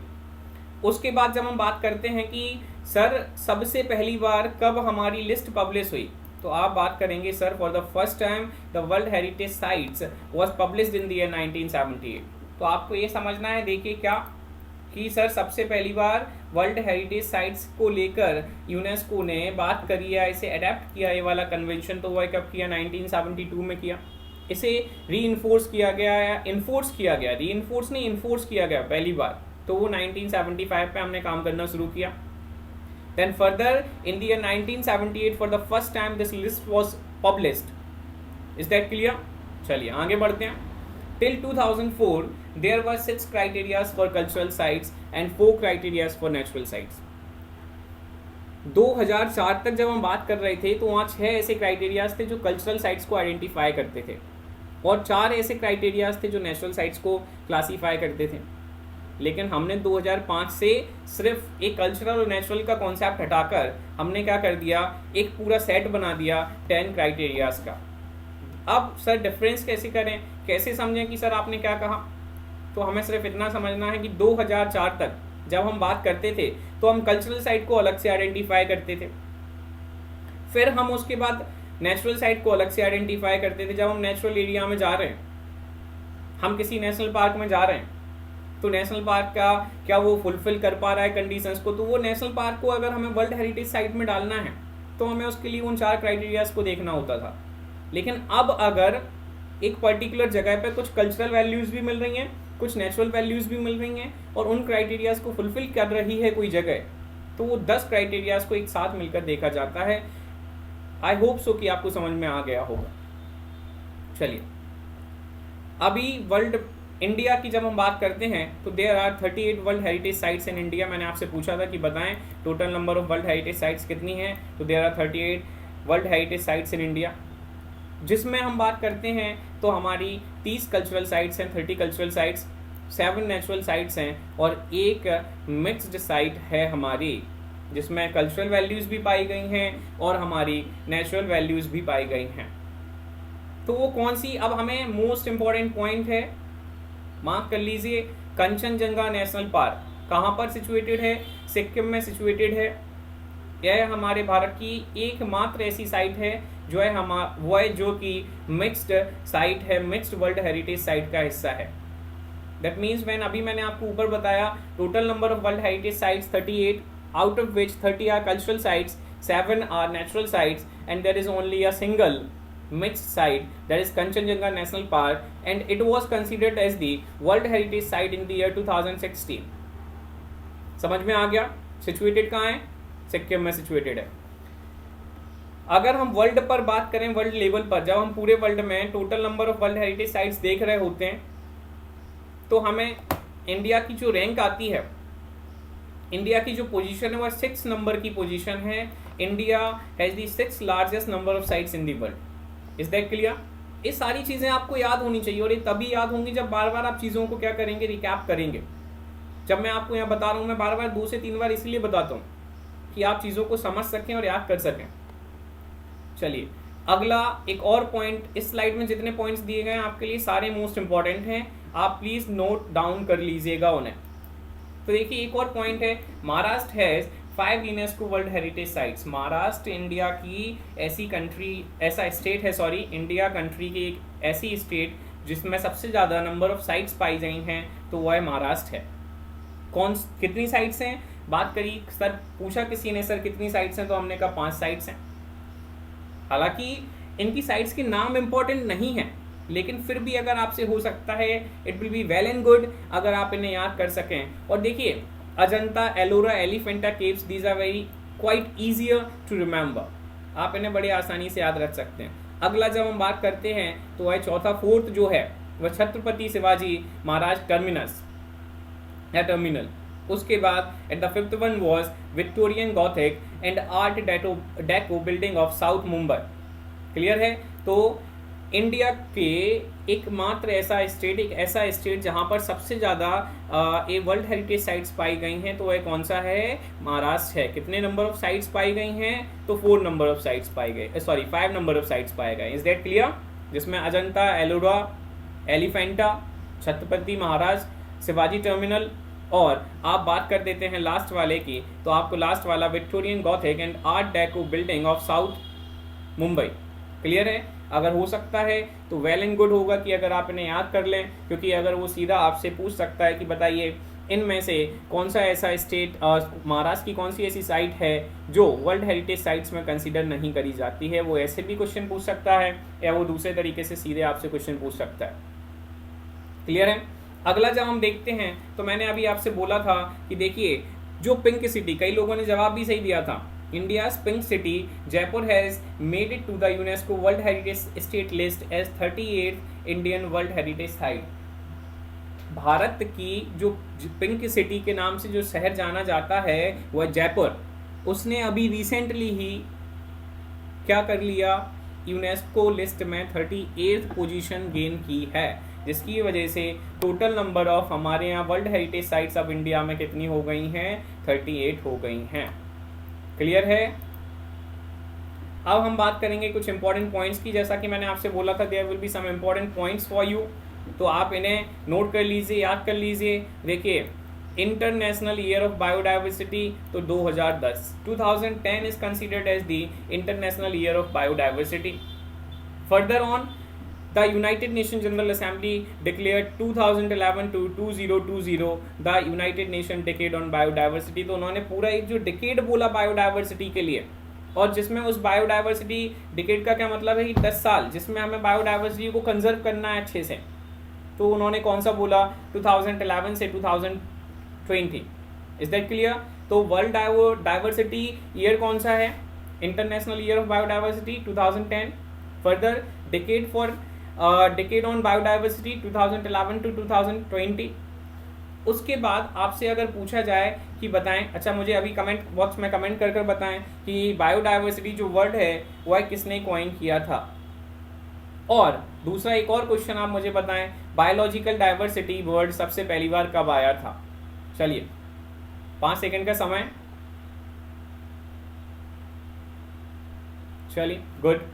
उसके बाद जब हम बात करते हैं कि सर सबसे पहली बार कब हमारी लिस्ट पब्लिश हुई, तो आप बात करेंगे sir for the first time the world heritage sites was published in the year 1978। तो आपको ये समझना है, देखिए क्या कि सर सबसे पहली बार वर्ल्ड हेरिटेज साइट्स को लेकर यूनेस्को ने बात करी है, इसे अडेप्ट किया ये वाला कन्वेंशन, तो वह कब किया, 1972 में किया। इसे री इन्फोर्स किया गया या इन्फोर्स किया गया, री इन्फोर्स नहीं इन्फोर्स किया गया पहली बार, तो वो 1975 पे हमने काम करना शुरू किया। Then further in the year 1978 for the first time this list was published. Is that clear? चलिए आगे बढ़ते हैं। Till 2004 there were 6 criteria for cultural sites and 4 criteria for natural sites. 2004 तक जब हम बात कर रहे थे तो वहाँ 6 ऐसे क्राइटेरियाज थे जो कल्चरल साइट्स को आइडेंटिफाई करते थे और 4 ऐसे क्राइटेरियाज थे जो नेचुरल साइट्स को क्लासीफाई करते थे। लेकिन हमने 2005 से सिर्फ एक कल्चरल और नेचुरल का कॉन्सेप्ट हटाकर हमने क्या कर दिया, एक पूरा सेट बना दिया 10 क्राइटेरियाज का। अब सर डिफरेंस कैसे करें, कैसे समझें कि सर आपने क्या कहा, तो हमें सिर्फ इतना समझना है कि 2004 तक जब हम बात करते थे तो हम कल्चरल साइट को अलग से आइडेंटिफाई करते थे, फिर हम उसके बाद नेचुरल साइट को अलग से आइडेंटिफाई करते थे। जब हम नेचुरल एरिया में जा रहे हैं, हम किसी नेशनल पार्क में जा रहे हैं, तो नेशनल पार्क का क्या वो फुलफिल कर पा रहा है कंडीशंस को, तो वो नेशनल पार्क को अगर हमें वर्ल्ड हेरिटेज साइट में डालना है तो हमें उसके लिए उन 4 क्राइटेरियाज को देखना होता था। लेकिन अब अगर एक पर्टिकुलर जगह पे कुछ कल्चरल वैल्यूज भी मिल रही हैं, कुछ नेचुरल वैल्यूज भी मिल रही हैं और उन क्राइटेरियाज को फुलफिल कर रही है कोई जगह, तो वो 10 क्राइटेरियाज को एक साथ मिलकर देखा जाता है। आई होप सो कि आपको समझ में आ गया होगा। चलिए, अभी वर्ल्ड इंडिया की जब हम बात करते हैं तो there are 38 world heritage sites in India. मैंने आपसे पूछा था कि बताएं total number of world heritage sites कितनी हैं, तो there are 38 world heritage sites in India, जिसमें हम बात करते हैं तो हमारी 30 कल्चरल साइट्स हैं, 30 कल्चरल साइट्स, 7 नेचुरल साइट्स हैं और एक मिक्स्ड साइट है हमारी, जिसमें कल्चरल वैल्यूज भी पाई गई हैं और हमारी नेचुरल वैल्यूज भी पाई गई हैं। तो वो कौन सी, अब हमें मोस्ट इंपॉर्टेंट पॉइंट है, मार्क कर लीजिए, कंचनजंगा नेशनल पार्क कहाँ पर सिचुएटेड है, सिक्किम में सिचुएटेड है। यह हमारे भारत की एकमात्र ऐसी साइट है जो है वो है जो कि मिक्स्ड साइट है, मिक्स्ड वर्ल्ड हेरिटेज साइट का हिस्सा है। दैट मीन्स अभी मैंने आपको ऊपर बताया total number of world heritage sites 38, out of which 30 are cultural sites, 7 are natural sites and there is only a single mixed site, that is Kanchenjunga National Park, and it was considered as the World Heritage Site in the year 2016. समझ में आ गया? Situated कहाँ है? सिक्किम में situated है। अगर हम world पर बात करें, वर्ल्ड लेवल पर, जब हम पूरे वर्ल्ड में total number of world heritage sites देख रहे होते हैं तो हमें इंडिया की जो रैंक आती है, इंडिया की जो पोजीशन है वह 6 नंबर की पोजीशन है। India has the 6th largest number of sites in the world. Is that clear? ये सारी चीज़ें आपको याद होनी चाहिए और ये तभी याद होंगी जब बार बार आप चीज़ों को क्या करेंगे, रिकैप करेंगे। जब मैं आपको यहाँ बता रहा हूँ, मैं बार बार 2 से 3 बार इसलिए बताता हूँ कि आप चीज़ों को समझ सकें और याद कर सकें। चलिए, अगला एक और पॉइंट, इस स्लाइड में जितने पॉइंट्स दिए गए हैं आपके लिए सारे मोस्ट इंपॉर्टेंट हैं, आप प्लीज़ नोट डाउन कर लीजिएगा उन्हें। तो देखिए, एक और पॉइंट है, Maharashtra has 5 UNESCO world heritage sites. Maharashtra India की ऐसी कंट्री, ऐसा स्टेट है, सॉरी, इंडिया कंट्री की एक ऐसी स्टेट जिसमें सबसे ज़्यादा नंबर ऑफ साइट्स पाई गई हैं, तो वह है महाराष्ट्र है। कितनी साइट्स हैं बात करी सर, पूछा किसी ने सर कितनी साइट्स हैं, तो हमने कहा 5 साइट्स हैं। हालांकि इनकी साइट्स के नाम इंपॉर्टेंट नहीं है, लेकिन फिर भी अगर आपसे हो सकता है it will be well and good अगर आप इन्हें याद कर सकें। और देखिए, Ajanta, Ellora, Elephanta caves, these are very quite easier to remember, आप इन्हें बड़े आसानी से याद रख सकते हैं। अगला जब हम बात करते हैं तो वह चौथा, फोर्थ जो है वह छत्रपति शिवाजी महाराज टर्मिनस या टर्मिनल। उसके बाद at the 5th one was Victorian Gothic and art deco building of south Mumbai. Clear है? तो इंडिया के एकमात्र ऐसा स्टेट जहां पर सबसे ज़्यादा ये वर्ल्ड हेरिटेज साइट्स पाई गई हैं, तो वह कौन सा है? महाराष्ट्र है। कितने नंबर ऑफ साइट्स पाई गई हैं? तो 4 नंबर ऑफ साइट्स पाई गए, सॉरी 5 नंबर ऑफ साइट्स पाए गए। Is that clear? जिसमें अजंता, एलोरा, एलिफेंटा, छत्रपति महाराज शिवाजी टर्मिनल, और आप बात कर देते हैं लास्ट वाले की, तो आपको लास्ट वाला Victorian Gothic and art deco building of south Mumbai. Clear है? अगर हो सकता है तो वेल एंड गुड होगा कि अगर आप इन्हें याद कर लें, क्योंकि अगर वो सीधा आपसे पूछ सकता है कि बताइए इनमें से कौन सा ऐसा स्टेट, महाराष्ट्र की कौन सी ऐसी साइट है जो वर्ल्ड हेरिटेज साइट्स में कंसीडर नहीं करी जाती है, वो ऐसे भी क्वेश्चन पूछ सकता है या वो दूसरे तरीके से सीधे आपसे क्वेश्चन पूछ सकता है। क्लियर है? अगला जब हम देखते हैं तो मैंने अभी आपसे बोला था कि देखिए जो पिंक सिटी, कई लोगों ने जवाब भी सही दिया था, India's pink city Jaipur has made it to the UNESCO world heritage state list as 38th Indian world heritage site. Bharat की जो पिंक सिटी के नाम से जो शहर जाना जाता है वह जयपुर, उसने अभी रिसेंटली ही क्या कर लिया? यूनेस्को लिस्ट में 38th पोजीशन गेन की है, जिसकी वजह से टोटल नंबर ऑफ हमारे यहाँ world heritage sites of India में कितनी हो गई हैं? 38 हो गई हैं। क्लियर है? अब हम बात करेंगे कुछ इंपॉर्टेंट पॉइंट्स की। जैसा कि मैंने आपसे बोला था there will be some important points for you, तो आप इन्हें नोट कर लीजिए, याद कर लीजिए। देखिए, इंटरनेशनल ईयर ऑफ बायोडाइवर्सिटी तो 2010 is considered as the international year of biodiversity. Further on, The United Nations General Assembly declared 2011 to 2020 the United Nations Decade on Biodiversity। तो उन्होंने पूरा एक जो डिकेड बोला बायोडाइवर्सिटी के लिए, और जिसमें उस बायोडाइवर्सिटी डिकेड का क्या मतलब है कि 10 साल जिसमें हमें बायोडाइवर्सिटी को कंजर्व करना है अच्छे से, तो उन्होंने कौन सा बोला? 2011 से 2020। Is that clear? तो वर्ल्ड डाइवर्सिटी ईयर कौन सा है? International year of biodiversity 2010। Further decade on biodiversity 2011 to 2020। उसके बाद आपसे अगर पूछा जाए कि बताएं, अच्छा मुझे अभी कमेंट बॉक्स में कमेंट कर बताएं कि बायोडाइवर्सिटी जो वर्ड है वह किसने कॉइन किया था। और दूसरा एक और क्वेश्चन आप मुझे बताएं, बायोलॉजिकल डाइवर्सिटी वर्ड सबसे पहली बार कब आया था? चलिए 5 सेकंड का समय। चलिए गुड।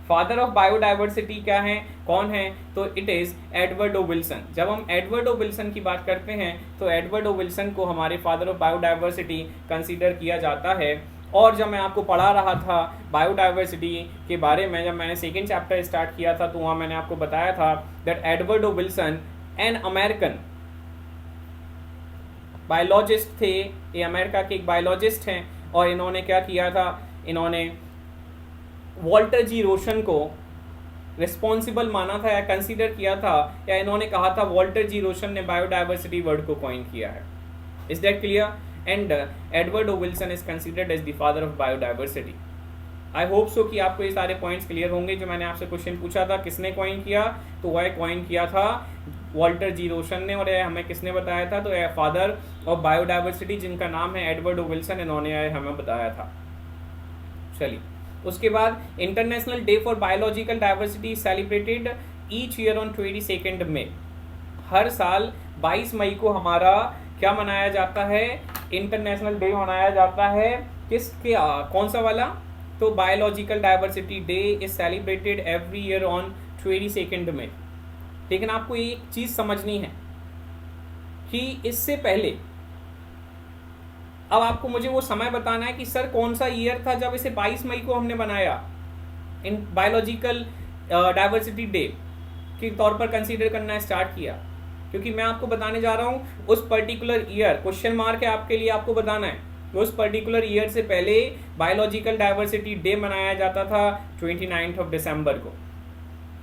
फादर ऑफ बायोडाइवर्सिटी क्या है, कौन है? तो it is Edward O Wilson. जब हम एडवर्ड ओ विल्सन की बात करते हैं तो एडवर्ड ओ विल्सन को हमारे फादर ऑफ बायोडाइवर्सिटी कंसीडर किया जाता है। और जब मैं आपको पढ़ा रहा था बायोडाइवर्सिटी के बारे में, जब मैंने सेकेंड चैप्टर स्टार्ट किया था, तो वहाँ मैंने आपको बताया था that Edward O Wilson an American biologist थे, ये अमेरिका के एक बायोलॉजिस्ट हैं, और इन्होंने क्या किया था? इन्होंने वॉल्टर जी रोशन को रिस्पॉन्सिबल माना था या कंसीडर किया था, या इन्होंने कहा था वॉल्टर जी रोशन ने बायोडाइवर्सिटी वर्ड को कॉइन किया है। Is that clear? And Edward O Wilson is considered as the father of biodiversity. I hope so कि आपको ये सारे पॉइंट्स क्लियर होंगे। जो मैंने आपसे क्वेश्चन पूछा था किसने कॉइन किया, तो वह कॉइन किया था वॉल्टर जी रोशन ने, और हमें किसने बताया था? तो फादर ऑफ बायोडाइवर्सिटी जिनका नाम है एडवर्ड ओ विल्सन, इन्होंने हमें बताया था। चलिए, उसके बाद international day for biological diversity celebrated each year on 22 मई। हर साल 22 मई को हमारा क्या मनाया जाता है? इंटरनेशनल डे मनाया जाता है। किसके कौन सा वाला? तो biological diversity day is celebrated every year on 22 मई। लेकिन आपको एक चीज समझनी है कि इससे पहले अब आपको मुझे वो समय बताना है कि सर कौन सा ईयर था जब इसे 22 मई को हमने बनाया, इन बायोलॉजिकल डाइवर्सिटी डे के तौर पर कंसीडर करना स्टार्ट किया, क्योंकि मैं आपको बताने जा रहा हूँ उस पर्टिकुलर ईयर, क्वेश्चन मार्क है आपके लिए, आपको बताना है उस पर्टिकुलर ईयर से पहले बायोलॉजिकल डाइवर्सिटी डे मनाया जाता था 29 दिसंबर को।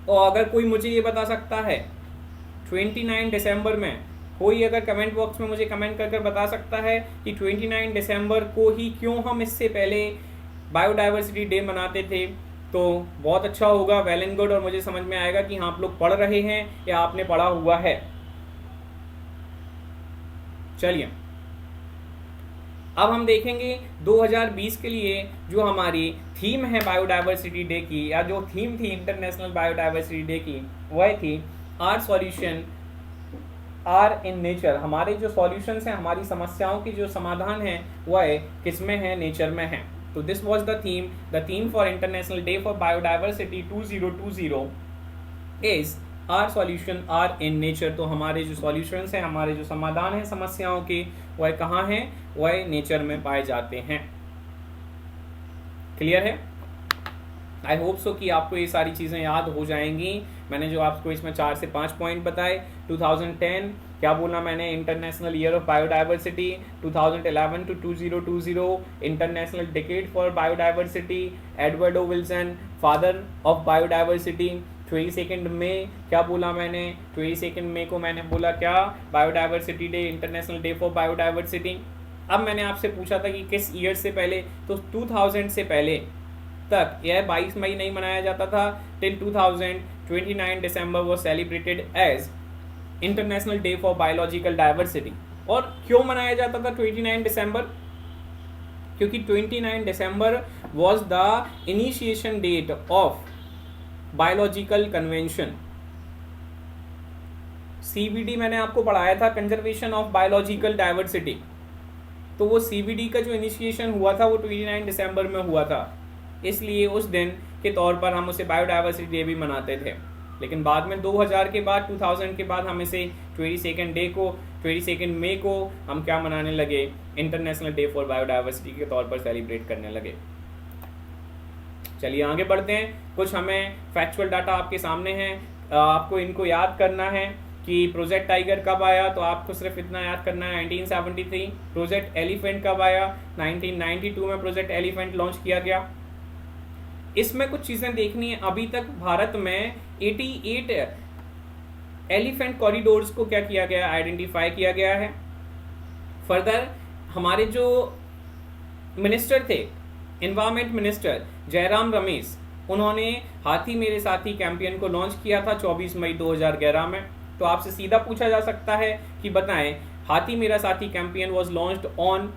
और अगर कोई मुझे ये बता सकता है 29 दिसंबर में, कोई अगर कमेंट बॉक्स में मुझे कमेंट कर बता सकता है कि 29 दिसंबर को ही क्यों हम इससे पहले बायोडाइवर्सिटी डे मनाते थे, तो बहुत अच्छा होगा, वेल एंड गुड, और मुझे समझ में आएगा कि हाँ आप लोग पढ़ रहे हैं या आपने पढ़ा हुआ है। चलिए अब हम देखेंगे 2020 के लिए जो हमारी थीम है बायोडाइवर्सिटी डे की, या जो थीम थी इंटरनेशनल बायोडाइवर्सिटी डे की, वह थी our solution are in nature. हमारे जो सॉल्यूशंस हैं, हमारी समस्याओं की जो समाधान है वह किस में है, नेचर में है। तो this was the theme for international day for biodiversity 2020 is our solution are in nature. तो हमारे जो सॉल्यूशंस हैं, हमारे जो समाधान हैं समस्याओं के, वह कहाँ हैं, वह नेचर में पाए जाते हैं। क्लियर है? आई होप सो कि आपको ये सारी चीज़ें याद हो जाएंगी। मैंने जो आपको इसमें 4 से 5 पॉइंट बताए, 2010 क्या बोला मैंने, international year of biodiversity, 2011 to 2020 international decade for biodiversity, Edward O Wilson father of biodiversity. 22 मई क्या बोला मैंने, 22 मई को मैंने बोला क्या, biodiversity day, international day for biodiversity. अब मैंने आपसे पूछा था कि किस ईयर से पहले, तो 2000 से पहले तक यह 22 मई नहीं मनाया जाता था। Till 2000 29 December was celebrated as international day for biological diversity. और क्यों मनाया जाता था 29 दिसंबर, क्योंकि 29 December was the initiation date of biological convention. CBD मैंने आपको पढ़ाया था, कंजर्वेशन ऑफ बायोलॉजिकल डाइवर्सिटी। तो वो सीबीडी का जो इनिशिएशन हुआ था वो 29 दिसंबर में हुआ था, इसलिए उस दिन के तौर पर हम उसे बायोडाइवर्सिटी डे भी मनाते थे। लेकिन बाद में 2000 के बाद, 2000 के बाद हम इसे 22 मई को हम क्या मनाने लगे, इंटरनेशनल डे फॉर बायोडाइवर्सिटी के तौर पर सेलिब्रेट करने लगे। चलिए आगे बढ़ते हैं। कुछ हमें फैक्चुअल डाटा आपके सामने हैं, आपको इनको याद करना है कि प्रोजेक्ट टाइगर कब आया, तो आपको सिर्फ इतना याद करना है 1973। प्रोजेक्ट एलिफेंट कब आया, 1992 में प्रोजेक्ट एलिफेंट लॉन्च किया गया। इसमें कुछ चीज़ें देखनी है। अभी तक भारत में 88 एलिफेंट कॉरिडोर्स को क्या किया गया, आइडेंटिफाई किया गया है। फर्दर हमारे जो मिनिस्टर थे, एनवायरमेंट मिनिस्टर जयराम रमेश, उन्होंने हाथी मेरे साथी कैंपेन को लॉन्च किया था 24 मई 2011 में। तो आपसे सीधा पूछा जा सकता है कि बताएं, हाथी मेरा साथी campaign was launched on,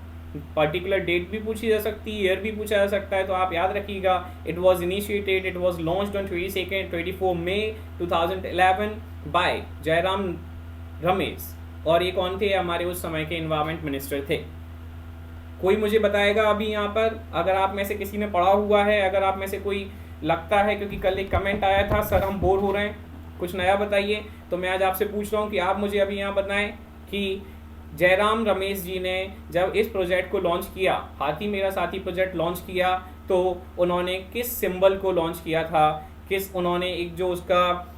particular date भी पूछी जा सकती है, ईयर भी पूछा जा सकता है। तो आप याद रखिएगा, it was initiated, it was launched on 24 May 2011 by Jairam Ramesh. और ये कौन थे, हमारे उस समय के एनवायरमेंट मिनिस्टर थे। कोई मुझे बताएगा अभी यहाँ पर, अगर आप में से किसी ने पढ़ा हुआ है, अगर आप में से कोई लगता है, क्योंकि कल एक कमेंट आया था सर हम बोर हो रहे हैं, कुछ नया बताइए। तो मैं आज आपसे पूछ रहा हूँ कि आप मुझे अभी यहाँ बताएं कि जयराम रमेश जी ने जब इस प्रोजेक्ट को लॉन्च किया, हाथी मेरा साथी प्रोजेक्ट लॉन्च किया, तो उन्होंने किस सिंबल को लॉन्च किया था, किस उन्होंने एक जो उसका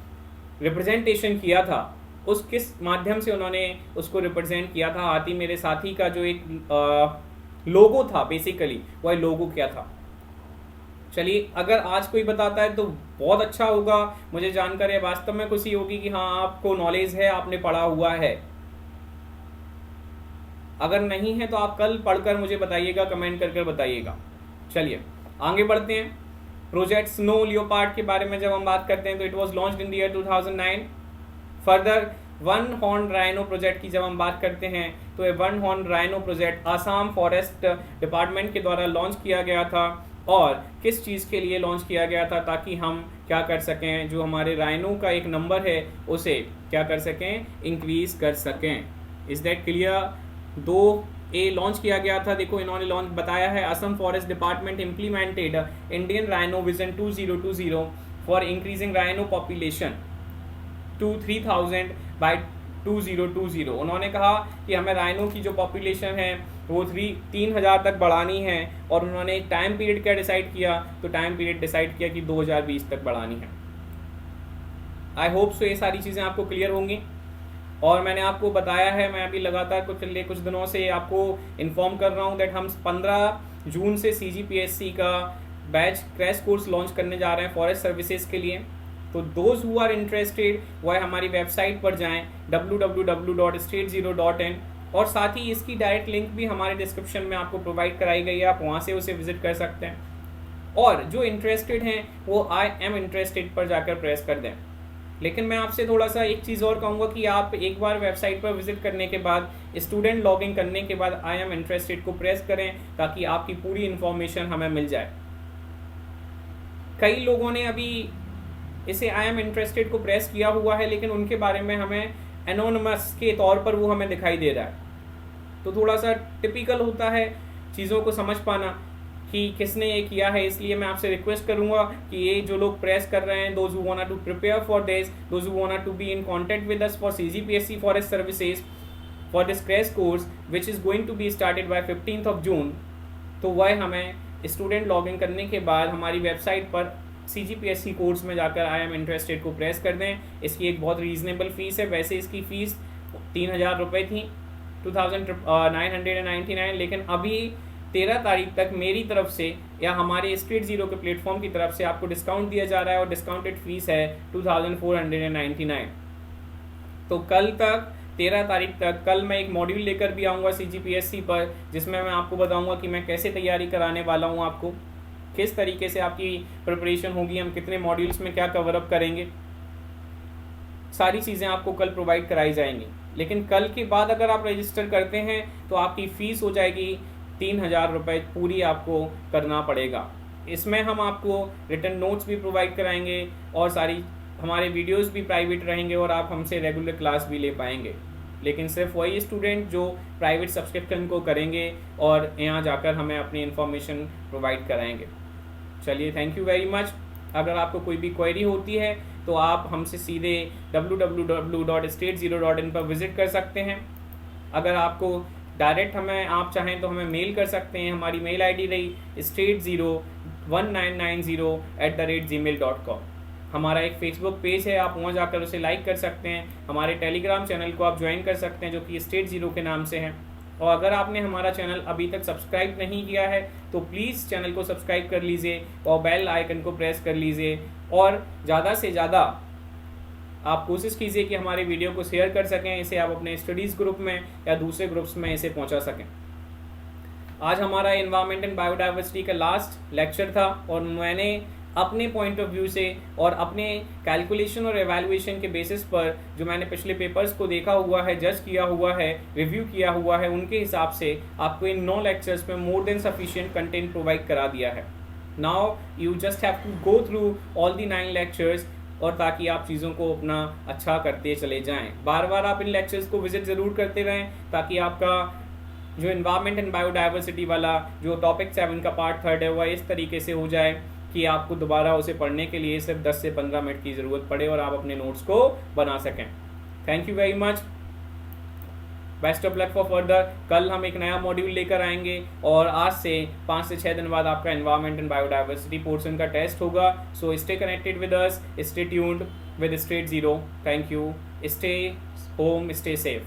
रिप्रेजेंटेशन किया था, उस किस माध्यम से उन्होंने उसको रिप्रेजेंट किया था। हाथी मेरे साथी का जो एक लोगो था, बेसिकली वह लोगो क्या था। चलिए अगर आज कोई बताता है तो बहुत अच्छा होगा, मुझे जानकर ये वास्तव में खुशी होगी कि हाँ आपको नॉलेज है, आपने पढ़ा हुआ है। अगर नहीं है तो आप कल पढ़कर मुझे बताइएगा, कमेंट करके बताइएगा। चलिए आगे बढ़ते हैं। प्रोजेक्ट स्नो लियोपार्ड के बारे में जब हम बात करते हैं तो it was launched in the year 2009। Further one horn rhino project की जब हम बात करते हैं तो ये one horn rhino project Assam forest department के द्वारा लॉन्च किया गया था। और किस चीज़ के लिए लॉन्च किया गया था, ताकि हम क्या कर सकें, जो हमारे राइनो का एक नंबर है उसे क्या कर सकें, इंक्रीज कर सकें। Is that clear? 2A launch किया गया था। देखो इन्होंने लॉन्च बताया है, Assam forest department implemented Indian rhino vision 2020 for increasing rhino population to 3000 by 2020। उन्होंने कहा कि हमें राइनो की जो पॉपुलेशन है वो 3,000 तक बढ़ानी है, और उन्होंने टाइम पीरियड क्या डिसाइड किया, तो टाइम पीरियड डिसाइड किया कि 2020 तक बढ़ानी है। आई होप सो ये सारी चीज़ें आपको क्लियर होंगी। और मैंने आपको बताया है, मैं अभी लगातार कुछ दिनों से आपको इन्फॉर्म कर रहा हूँ दैट हम 15 जून से CGPSC का बैच क्रैश कोर्स लॉन्च करने जा रहे हैं फॉरेस्ट सर्विसेज के लिए। तो दोज हु आर इंटरेस्टेड वह हमारी वेबसाइट पर जाएं www.state0.in, और साथ ही इसकी डायरेक्ट लिंक भी हमारे डिस्क्रिप्शन में आपको प्रोवाइड कराई गई है, आप वहाँ से उसे विजिट कर सकते हैं। और जो इंटरेस्टेड हैं वो आई एम इंटरेस्टेड पर जाकर प्रेस कर दें। लेकिन मैं आपसे थोड़ा सा एक चीज़ और कहूँगा कि आप एक बार वेबसाइट पर विजिट करने के बाद, स्टूडेंट लॉगिन करने के बाद आई एम इंटरेस्टेड को प्रेस करें, ताकि आपकी पूरी इन्फॉर्मेशन हमें मिल जाए। कई लोगों ने अभी इसे आई एम इंटरेस्टेड को प्रेस किया हुआ है, लेकिन उनके बारे में हमें एनोनिमस के तौर पर वो हमें दिखाई दे रहा है। तो थोड़ा सा टिपिकल होता है चीज़ों को समझ पाना कि किसने ये किया है। इसलिए मैं आपसे रिक्वेस्ट करूंगा कि ये जो लोग प्रेस कर रहे हैं, those who want to prepare for this, those who want to be in contact with us for CGPSC forest services for this crash course which is going to be started by 15 June, तो वह हमें student login करने के बाद हमारी website पर CGPSC course में जाकर आई एम इंटरेस्टेड को प्रेस कर दें। इसकी एक बहुत रीजनेबल फीस है। वैसे इसकी फ़ीस 3,000 रुपये थी, 2,999, लेकिन अभी 13 तारीख तक मेरी तरफ से या हमारे स्टेट जीरो के प्लेटफॉर्म की तरफ से आपको डिस्काउंट दिया जा रहा है, और डिस्काउंटेड फीस है 2,499। तो कल तक 13 तारीख तक, कल मैं एक मॉड्यूल लेकर भी आऊँगा CGPSC पर, जिसमें मैं आपको बताऊँगा कि मैं कैसे तैयारी कराने वाला हूँ, आपको किस तरीके से आपकी प्रिपरेशन होगी, हम कितने मॉड्यूल्स में क्या कवर अप करेंगे, सारी चीज़ें आपको कल प्रोवाइड कराई जाएंगी। लेकिन कल के बाद अगर आप रजिस्टर करते हैं तो आपकी फ़ीस हो जाएगी 3,000 रुपये पूरी आपको करना पड़ेगा। इसमें हम आपको रिटर्न नोट्स भी प्रोवाइड कराएंगे, और सारी हमारे वीडियोस भी प्राइवेट रहेंगे, और आप हमसे रेगुलर क्लास भी ले पाएंगे। लेकिन सिर्फ वही स्टूडेंट जो प्राइवेट सब्सक्रिप्शन को करेंगे और यहाँ जाकर हमें अपनी इन्फॉर्मेशन प्रोवाइड कराएंगे। चलिए, थैंक यू वेरी मच। अगर आपको कोई भी क्वेरी होती है तो आप हमसे सीधे www.state0.in पर विजिट कर सकते हैं। अगर आपको डायरेक्ट आप चाहें तो हमें मेल कर सकते हैं। हमारी मेल आईडी रही state01990@gmail.com। हमारा एक फेसबुक पेज है, आप वहाँ जाकर उसे लाइक कर सकते हैं। हमारे टेलीग्राम चैनल को आप ज्वाइन कर सकते हैं, जो कि स्टेट जीरो के नाम से है। और अगर आपने हमारा चैनल अभी तक सब्सक्राइब नहीं किया है तो प्लीज़ चैनल को सब्सक्राइब कर लीजिए और बेल आइकन को प्रेस कर लीजिए, और ज़्यादा से ज़्यादा आप कोशिश कीजिए कि हमारे वीडियो को शेयर कर सकें, इसे आप अपने स्टडीज़ ग्रुप में या दूसरे ग्रुप्स में इसे पहुंचा सकें। आज हमारा एनवायरनमेंट एंड बायोडाइवर्सिटी का लास्ट लेक्चर था, और मैंने अपने पॉइंट ऑफ व्यू से और अपने कैलकुलेशन और एवेल्युएशन के बेसिस पर जो मैंने पिछले पेपर्स को देखा हुआ है, जज किया हुआ है, रिव्यू किया हुआ है, उनके हिसाब से आपको इन 9 लेक्चर्स में more than sufficient content provide करा दिया है। Now you just have to go through all the 9 lectures, और ताकि आप चीज़ों को अपना अच्छा करते चले जाएं। बार बार आप इन लेक्चर्स को विजिट ज़रूर करते रहें, ताकि आपका जो एनवायरनमेंट एंड बायोडाइवर्सिटी वाला जो टॉपिक 7 का पार्ट 3 है वह इस तरीके से हो जाए कि आपको दोबारा उसे पढ़ने के लिए सिर्फ 10 से 15 मिनट की ज़रूरत पड़े और आप अपने नोट्स को बना सकें। Thank you very much, best of luck for further. कल हम एक नया मॉड्यूल लेकर आएंगे, और आज से 5 से 6 दिन बाद आपका एनवायरनमेंट एंड बायोडाइवर्सिटी पोर्शन का टेस्ट होगा। So stay connected with us, stay tuned with state zero. Thank you, stay home, stay safe.